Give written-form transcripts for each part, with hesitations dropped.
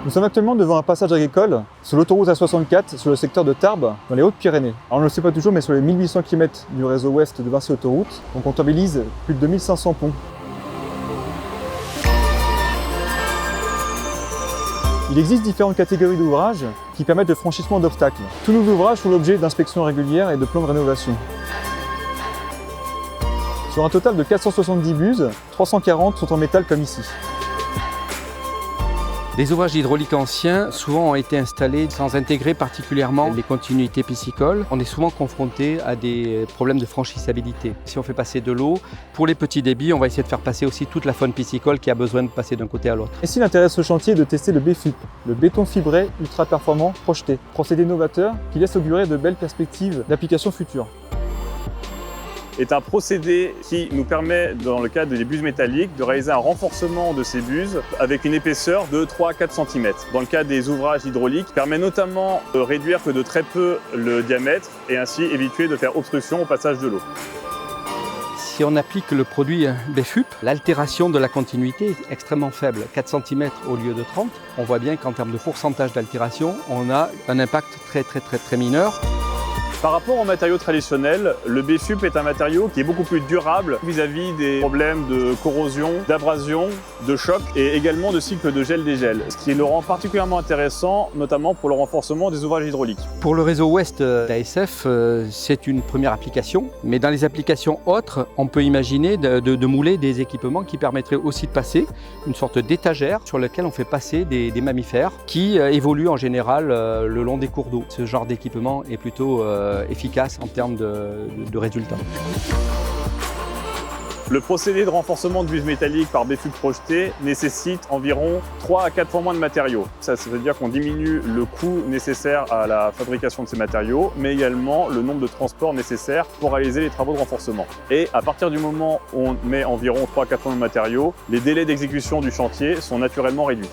Nous sommes actuellement devant un passage agricole sur l'autoroute A64 sur le secteur de Tarbes dans les Hautes-Pyrénées. Alors on ne le sait pas toujours, mais sur les 1800 km du réseau ouest de Vinci Autoroute, on comptabilise plus de 2500 ponts. Il existe différentes catégories d'ouvrages qui permettent le franchissement d'obstacles. Tous nos ouvrages font l'objet d'inspections régulières et de plans de rénovation. Sur un total de 470 buses, 340 sont en métal comme ici. Les ouvrages hydrauliques anciens souvent ont été installés sans intégrer particulièrement les continuités piscicoles. On est souvent confronté à des problèmes de franchissabilité. Si on fait passer de l'eau, pour les petits débits, on va essayer de faire passer aussi toute la faune piscicole qui a besoin de passer d'un côté à l'autre. Ici, l'intérêt de ce chantier est de tester le BFUP, le béton fibré ultra performant projeté. Procédé novateur qui laisse augurer de belles perspectives d'applications futures. Est un procédé qui nous permet, dans le cadre des buses métalliques, de réaliser un renforcement de ces buses avec une épaisseur de 3 à 4 cm. Dans le cas des ouvrages hydrauliques, permet notamment de réduire que de très peu le diamètre et ainsi éviter de faire obstruction au passage de l'eau. Si on applique le produit BFUP, l'altération de la continuité est extrêmement faible, 4 cm au lieu de 30. On voit bien qu'en termes de pourcentage d'altération, on a un impact très mineur. Par rapport aux matériaux traditionnels, le BFUP est un matériau qui est beaucoup plus durable vis-à-vis des problèmes de corrosion, d'abrasion, de choc et également de cycle de gel-dégel, ce qui le rend particulièrement intéressant, notamment pour le renforcement des ouvrages hydrauliques. Pour le réseau ouest d'ASF, c'est une première application, mais dans les applications autres, on peut imaginer de mouler des équipements qui permettraient aussi de passer une sorte d'étagère sur laquelle on fait passer des mammifères qui évoluent en général le long des cours d'eau. Ce genre d'équipement est plutôt efficace en termes de résultats. Le procédé de renforcement de buses métalliques par BFUP projeté nécessite environ 3 à 4 fois moins de matériaux. Ça veut dire qu'on diminue le coût nécessaire à la fabrication de ces matériaux, mais également le nombre de transports nécessaires pour réaliser les travaux de renforcement. Et à partir du moment où on met environ 3 à 4 fois moins de matériaux, les délais d'exécution du chantier sont naturellement réduits.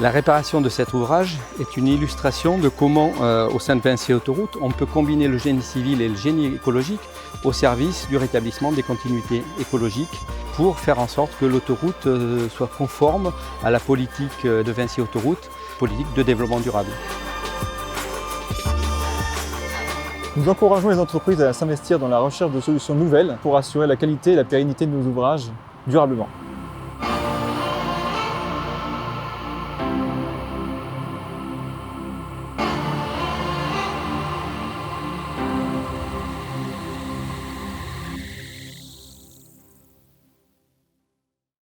La réparation de cet ouvrage est une illustration de comment, au sein de Vinci Autoroute, on peut combiner le génie civil et le génie écologique au service du rétablissement des continuités écologiques pour faire en sorte que l'autoroute soit conforme à la politique de Vinci Autoroute, politique de développement durable. Nous encourageons les entreprises à s'investir dans la recherche de solutions nouvelles pour assurer la qualité et la pérennité de nos ouvrages durablement.